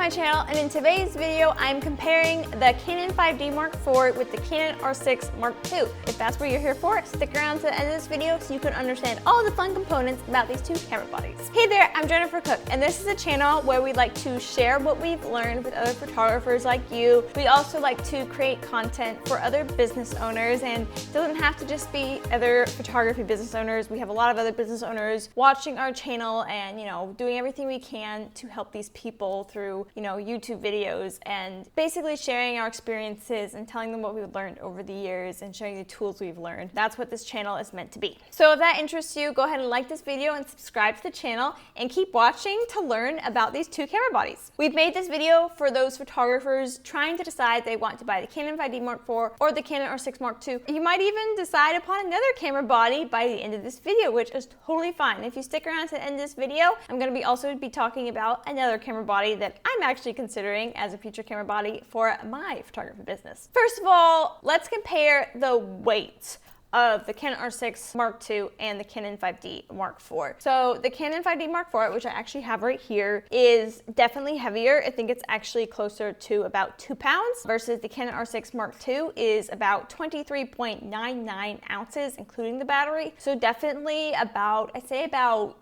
my channel, and in today's video I'm comparing the Canon 5D Mark IV with the Canon R6 Mark II. If that's what you're here for, stick around to the end of this video so you can understand all the fun components about these two camera bodies. Hey there, I'm Jennifer Cook, and this is a channel where we like to share what we've learned with other photographers like you. We also like to create content for other business owners, and it doesn't have to just be other photography business owners. We have a lot of other business owners watching our channel and, doing everything we can to help these people through, YouTube videos and basically sharing our experiences and telling them what we've learned over the years and showing the tools we've learned. That's what this channel is meant to be. So if that interests you, go ahead and like this video and subscribe to the channel and keep watching to learn about these two camera bodies. We've made this video for those photographers trying to decide they want to buy the Canon 5D Mark IV or the Canon R6 Mark II. You might even decide upon another camera body by the end of this video, which is totally fine. If you stick around to the end of this video, I'm going to also be talking about another camera body that I'm actually considering as a future camera body for my photography business. First of all, let's compare the weight of the Canon R6 Mark II and the Canon 5D Mark IV. So the Canon 5D Mark IV, which I actually have right here, is definitely heavier. I think it's actually closer to about 2 pounds versus the Canon R6 Mark II is about 23.99 ounces, including the battery. So definitely about, I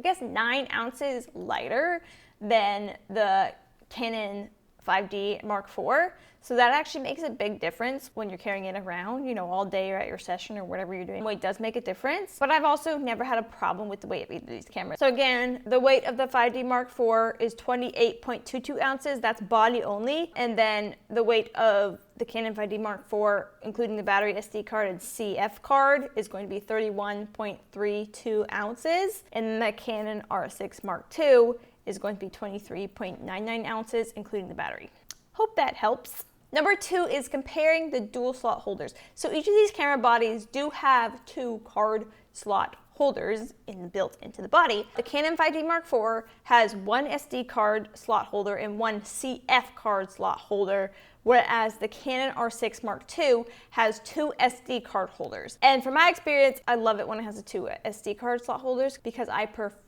guess 9 ounces lighter than the Canon 5D Mark IV. So that actually makes a big difference when you're carrying it around, all day or at your session or whatever you're doing. Weight does make a difference, but I've also never had a problem with the weight of either of these cameras. So again, the weight of the 5D Mark IV is 28.22 ounces. That's body only. And then the weight of the Canon 5D Mark IV, including the battery, SD card, and CF card, is going to be 31.32 ounces. And the Canon R6 Mark II is going to be 23.99 ounces, including the battery. Hope that helps. Number 2 is comparing the dual slot holders. So each of these camera bodies do have 2 card slot holders built into the body. The Canon 5D Mark IV has 1 SD card slot holder and 1 CF card slot holder, whereas the Canon R6 Mark II has 2 SD card holders. And from my experience, I love it when it has the 2 SD card slot holders because I prefer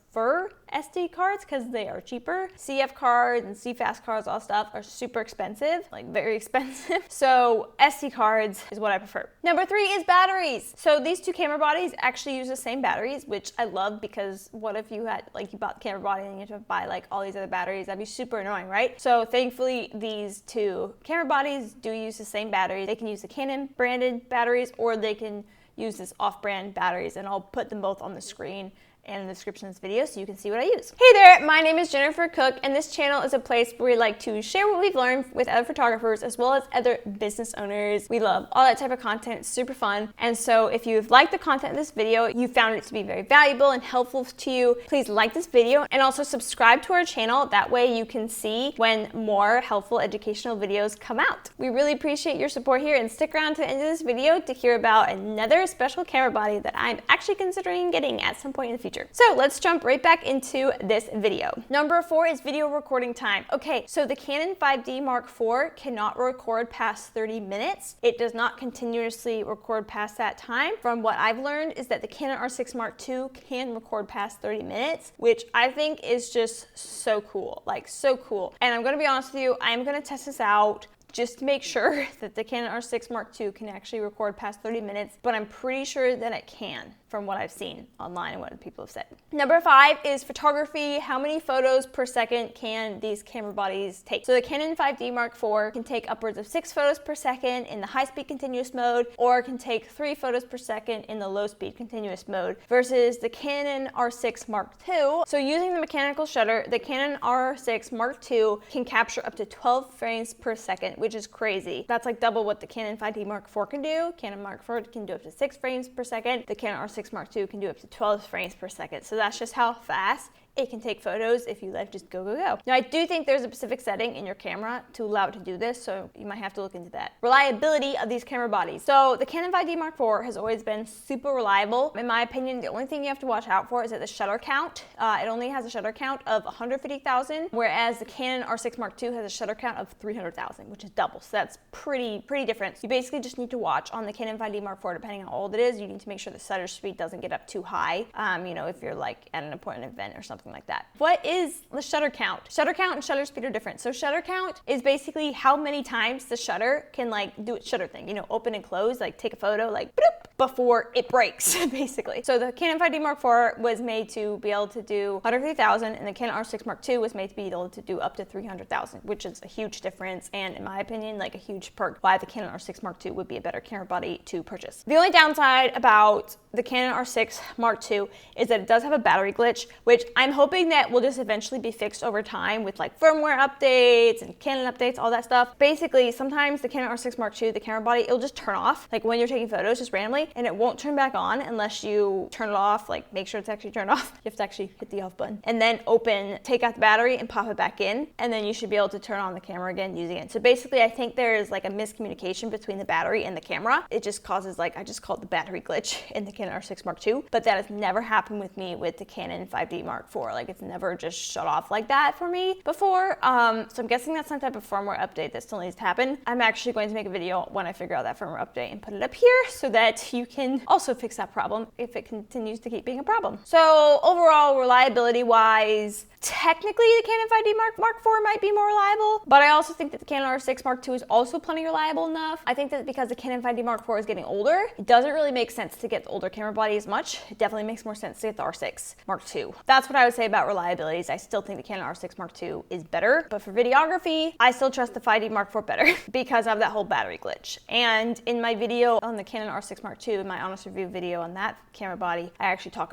SD cards because they are cheaper. CF cards and CFast cards, all stuff, are super expensive, like very expensive. So SD cards is what I prefer. Number 3 is batteries. So these two camera bodies actually use the same batteries, which I love because what if you had, you bought the camera body and you have to buy all these other batteries? That'd be super annoying, right? So thankfully, these two camera bodies do use the same batteries. They can use the Canon branded batteries or they can use this off-brand batteries, and I'll put them both on the screen and in the description of this video so you can see what I use. Hey there, my name is Jennifer Cook, and this channel is a place where we like to share what we've learned with other photographers as well as other business owners. We love all that type of content. It's super fun. And so if you've liked the content of this video, you found it to be very valuable and helpful to you, please like this video and also subscribe to our channel. That way you can see when more helpful educational videos come out. We really appreciate your support here, and stick around to the end of this video to hear about another special camera body that I'm actually considering getting at some point in the future. So let's jump right back into this video. Number 4 is video recording time. Okay, so the Canon 5D Mark IV cannot record past 30 minutes. It does not continuously record past that time. From what I've learned is that the Canon R6 Mark II can record past 30 minutes, which I think is just so cool, so cool. And I'm gonna be honest with you, I'm gonna test this out just to make sure that the Canon R6 Mark II can actually record past 30 minutes, but I'm pretty sure that it can from what I've seen online and what people have said. Number 5 is photography. How many photos per second can these camera bodies take? So the Canon 5D Mark IV can take upwards of 6 photos per second in the high-speed continuous mode, or can take 3 photos per second in the low-speed continuous mode, versus the Canon R6 Mark II. So using the mechanical shutter, the Canon R6 Mark II can capture up to 12 frames per second, which is crazy. That's double what the Canon 5D Mark IV can do. Canon Mark IV can do up to 6 frames per second. The Canon R6 Mark II can do up to 12 frames per second. So that's just how fast it can take photos if you let it just go, go, go. Now, I do think there's a specific setting in your camera to allow it to do this, so you might have to look into that. Reliability of these camera bodies. So the Canon 5D Mark IV has always been super reliable. In my opinion, the only thing you have to watch out for is that the shutter count. It only has a shutter count of 150,000, whereas the Canon R6 Mark II has a shutter count of 300,000, which is double. So that's pretty different. You basically just need to watch on the Canon 5D Mark IV, depending on how old it is, you need to make sure the shutter speed doesn't get up too high. If you're at an important event or something something like that. What is the shutter count? Shutter count and shutter speed are different. So shutter count is basically how many times the shutter can like do its shutter thing, you know, open and close, like take a photo, like bloop, before it breaks, basically. So the Canon 5D Mark IV was made to be able to do 150,000, and the Canon R6 Mark II was made to be able to do up to 300,000, which is a huge difference, and in my opinion, like a huge perk why the Canon R6 Mark II would be a better camera body to purchase. The only downside about the Canon R6 Mark II is that it does have a battery glitch, which I'm hoping that will just eventually be fixed over time with like firmware updates and Canon updates, all that stuff. Basically, sometimes the Canon R6 Mark II, the camera body, it'll just turn off, like when you're taking photos just randomly, and it won't turn back on unless you turn it off, like make sure it's actually turned off. You have to actually hit the off button and then take out the battery and pop it back in, and then you should be able to turn on the camera again using it. So basically, I think there's like a miscommunication between the battery and the camera. It just causes, like, I just call it the battery glitch in the Canon R6 Mark II, but that has never happened with me with the Canon 5D Mark IV. Like, it's never just shut off like that for me before. So I'm guessing that's some type of firmware update that still needs to happen. I'm actually going to make a video when I figure out that firmware update and put it up here so that you can also fix that problem if it continues to keep being a problem. So overall, reliability wise, technically the Canon 5D Mark IV might be more reliable, but I also think that the Canon R6 Mark II is also plenty reliable enough. I think that because the Canon 5D Mark IV is getting older, it doesn't really make sense to get the older camera body as much. It definitely makes more sense to get the R6 Mark II. That's what I would say about reliabilities. I still think the Canon R6 Mark II is better, but for videography, I still trust the 5D Mark IV better because of that whole battery glitch. And in my video on the Canon R6 Mark II, my honest review video on that camera body, I actually talk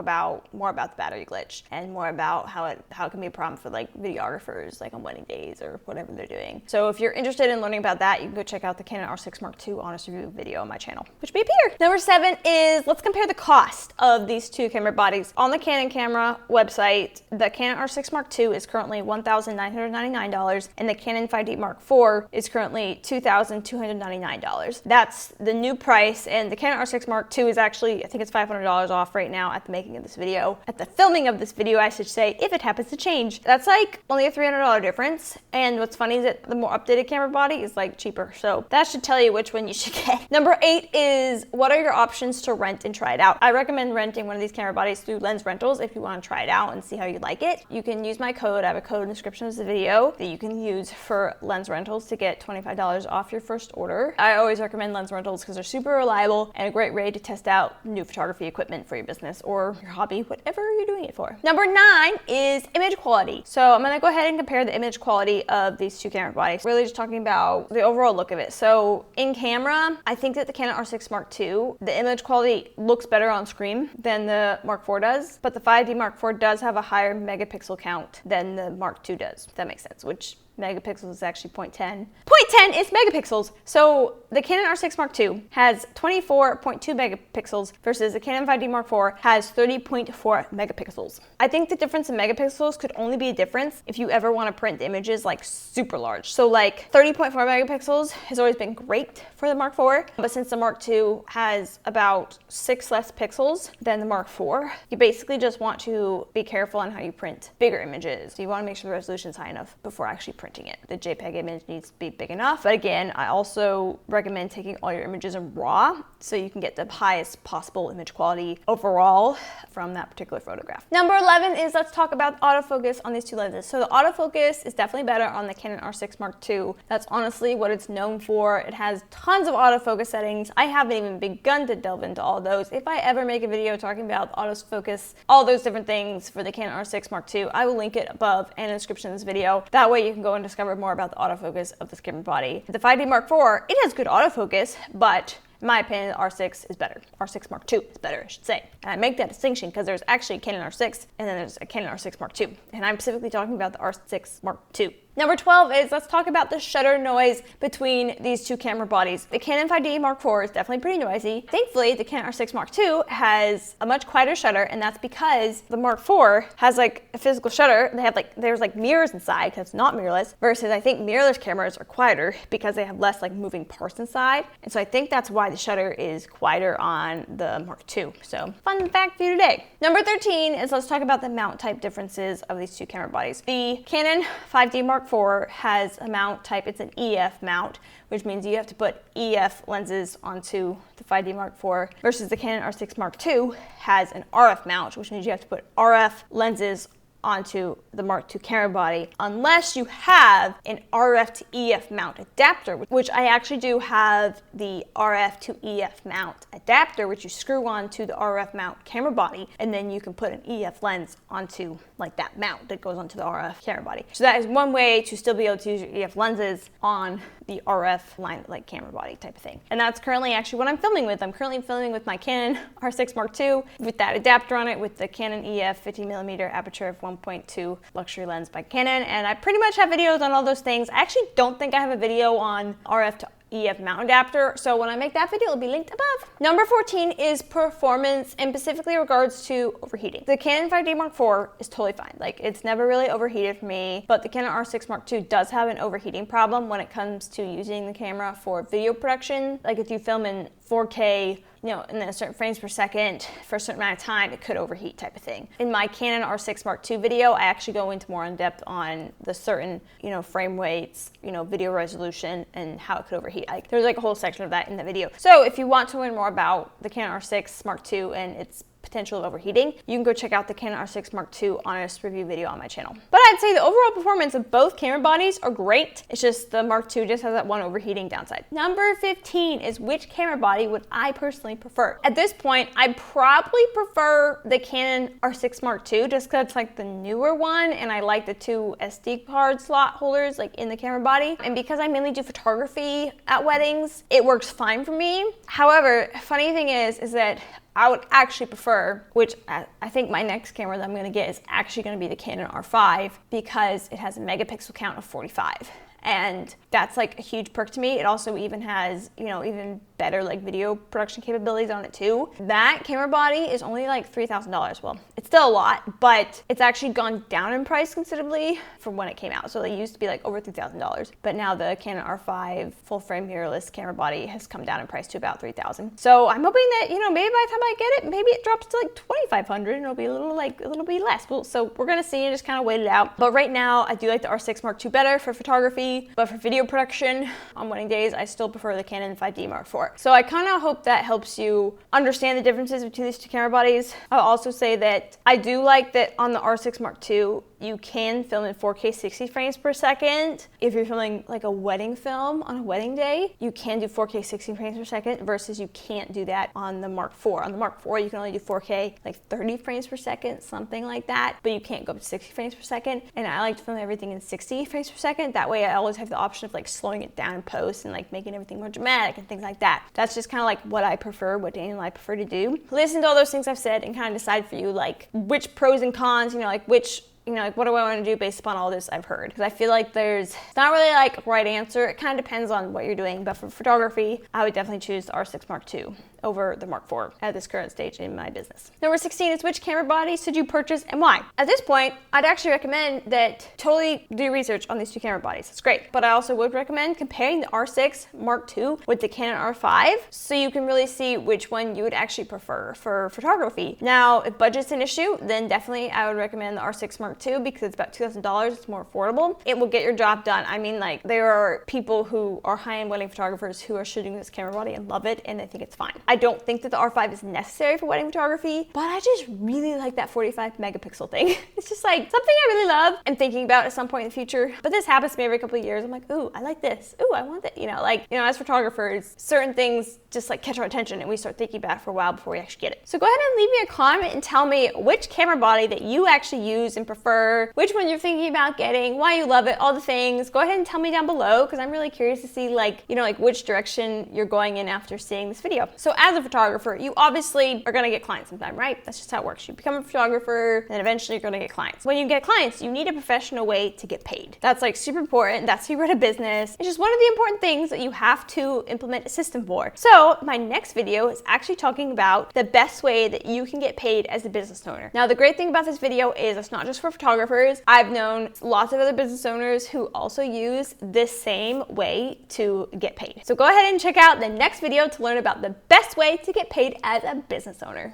more about the battery glitch and more about how it can be a problem for like videographers, like on wedding days or whatever they're doing. So if you're interested in learning about that, you can go check out the Canon R6 Mark II honest review video on my channel, which will be up here. Number 7 is, let's compare the cost of these two camera bodies. On the Canon camera website, the Canon R6 Mark II is currently $1,999, and the Canon 5D Mark IV is currently $2,299. That's the new price, and the Canon R6 Mark II is actually, I think it's $500 off right now at the making of this video. At the filming of this video, I should say, if it happens to change. That's like only a $300 difference, and what's funny is that the more updated camera body is like cheaper, so that should tell you which one you should get. Number 8 is, what are your options to rent and try it out? I recommend renting one of these camera bodies through Lens Rentals if you want to try it out and see how you like it. You can use my code. I have a code in the description of the video that you can use for Lens Rentals to get $25 off your first order. I always recommend Lens Rentals because they're super reliable and a great way to test out new photography equipment for your business or your hobby, whatever you're doing it for. Number 9 is image quality. So I'm gonna go ahead and compare the image quality of these two camera bodies. Really just talking about the overall look of it. So in camera, I think that the Canon R6 Mark II, the image quality looks better on screen than the Mark IV does, but the 5D Mark IV does have a higher megapixel count than the Mark II does, if that makes sense, which megapixels is actually 0.10. 0.10 is megapixels. So the Canon R6 Mark II has 24.2 megapixels versus the Canon 5D Mark IV has 30.4 megapixels. I think the difference in megapixels could only be a difference if you ever want to print images like super large. So like 30.4 megapixels has always been great for the Mark IV, but since the Mark II has about 6 less pixels than the Mark IV, you basically just want to be careful on how you print bigger images. So you want to make sure the resolution is high enough before actually printing it. The JPEG image needs to be big enough, but again, I also recommend taking all your images in RAW so you can get the highest possible image quality overall from that particular photograph. Number 11 is, let's talk about autofocus on these two lenses. So the autofocus is definitely better on the Canon R6 Mark II. That's honestly what it's known for. It has tons of autofocus settings. I haven't even begun to delve into all those. If I ever make a video talking about autofocus, all those different things for the Canon R6 Mark II, I will link it above and in the description of this video. That way you can go and discover more about the autofocus of this camera body. The 5D Mark IV, it has good autofocus, but in my opinion, the R6 is better. R6 Mark II is better, I should say. And I make that distinction because there's actually a Canon R6 and then there's a Canon R6 Mark II. And I'm specifically talking about the R6 Mark II. Number 12 is, let's talk about the shutter noise between these two camera bodies. The Canon 5D Mark IV is definitely pretty noisy. Thankfully, the Canon R6 Mark II has a much quieter shutter, and that's because the Mark IV has like a physical shutter. They have there's mirrors inside because it's not mirrorless, versus I think mirrorless cameras are quieter because they have less moving parts inside. And so I think that's why the shutter is quieter on the Mark II. So fun fact for you today. Number 13 is, let's talk about the mount type differences of these two camera bodies. The Canon 5D Mark IV has a mount type, it's an EF mount, which means you have to put EF lenses onto the 5D Mark IV, versus the Canon R6 Mark II has an RF mount, which means you have to put RF lenses onto the Mark II camera body unless you have an RF to EF mount adapter, which I actually do have the RF to EF mount adapter, which you screw onto the RF mount camera body, and then you can put an EF lens onto like that mount that goes onto the RF camera body. So that is one way to still be able to use your EF lenses on the RF line, like camera body type of thing. And that's currently actually what I'm filming with. I'm currently filming with my Canon R6 Mark II with that adapter on it, with the Canon EF 50mm aperture f 1.2 luxury lens by Canon. And I pretty much have videos on all those things. I actually don't think I have a video on RF to EF mount adapter, so when I make that video, it'll be linked above. Number 14 is performance, and specifically regards to overheating. The Canon 5D Mark IV is totally fine. Like, it's never really overheated for me, but the Canon R6 Mark II does have an overheating problem when it comes to using the camera for video production. Like, if you film in 4K, you know, and then a certain frames per second for a certain amount of time, it could overheat type of thing. In my Canon R6 Mark II video, I actually go into more in depth on the certain, you know, frame rates, you know, video resolution, and how it could overheat. Like, there's like a whole section of that in the video. So if you want to learn more about the Canon R6 Mark II and its potential of overheating, you can go check out the Canon R6 Mark II honest review video on my channel. But I'd say the overall performance of both camera bodies are great. It's just the Mark II just has that one overheating downside. Number 15 is which camera body would I personally prefer? At this point, I probably prefer the Canon R6 Mark II just because it's like the newer one, and I like the 2 SD card slot holders like in the camera body. And because I mainly do photography at weddings, it works fine for me. However, funny thing is that I would actually prefer, which I think my next camera that I'm gonna get is actually gonna be the Canon R5, because it has a megapixel count of 45. And that's like a huge perk to me. It also even has, you know, even better like video production capabilities on it too. That camera body is only like $3,000. Well, it's still a lot, but it's actually gone down in price considerably from when it came out. So they used to be like over $3,000, but now the Canon R5 full frame mirrorless camera body has come down in price to about $3,000. So I'm hoping that, you know, maybe by the time I get it, maybe it drops to like $2,500 and it'll be a little bit less. Well, so we're gonna see and just kind of wait it out. But right now, I do like the R6 Mark II better for photography, but for video production on wedding days, I still prefer the Canon 5D Mark IV. So I kind of hope that helps you understand the differences between these two camera bodies. I'll also say that I do like that on the R6 Mark II, you can film in 4K 60 frames per second. If you're filming like a wedding film on a wedding day, you can do 4K 60 frames per second versus you can't do that on the Mark IV. On the Mark IV, you can only do 4K like 30 frames per second, something like that, but you can't go up to 60 frames per second. And I like to film everything in 60 frames per second. That way I always have the option of like slowing it down in post and like making everything more dramatic and things like that. That's just kind of like what I prefer, what Daniel and I prefer to do. Listen to all those things I've said and kind of decide for you like which pros and cons, you know, like which, you know, like what do I want to do based upon all this I've heard? Because I feel like it's not really like a right answer. It kind of depends on what you're doing. But for photography, I would definitely choose the R6 Mark II over the Mark IV at this current stage in my business. Number 16 is which camera body should you purchase and why? At this point, I'd actually recommend that totally do research on these two camera bodies. It's great. But I also would recommend comparing the R6 Mark II with the Canon R5 so you can really see which one you would actually prefer for photography. Now, if budget's an issue, then definitely I would recommend the R6 Mark II because it's about $2,000. It's more affordable. It will get your job done. I mean, like, there are people who are high-end wedding photographers who are shooting this camera body and love it, and they think it's fine. I don't think that the R5 is necessary for wedding photography, but I just really like that 45 megapixel thing. It's just like something I really love and thinking about at some point in the future. But this happens to me every couple of years. I'm like, ooh, I like this. Ooh, I want that. You know, like, you know, as photographers, certain things just like catch our attention and we start thinking about it for a while before we actually get it. So go ahead and leave me a comment and tell me which camera body that you actually use and prefer, which one you're thinking about getting, why you love it, all the things. Go ahead and tell me down below because I'm really curious to see like, you know, like which direction you're going in after seeing this video. So as a photographer, you obviously are gonna get clients sometime, right? That's just how it works. You become a photographer and eventually you're gonna get clients. When you get clients, you need a professional way to get paid. That's like super important. That's how you run a business. It's just one of the important things that you have to implement a system for. So my next video is actually talking about the best way that you can get paid as a business owner. Now, the great thing about this video is it's not just for photographers. I've known lots of other business owners who also use this same way to get paid. So go ahead and check out the next video to learn about the best way to get paid as a business owner.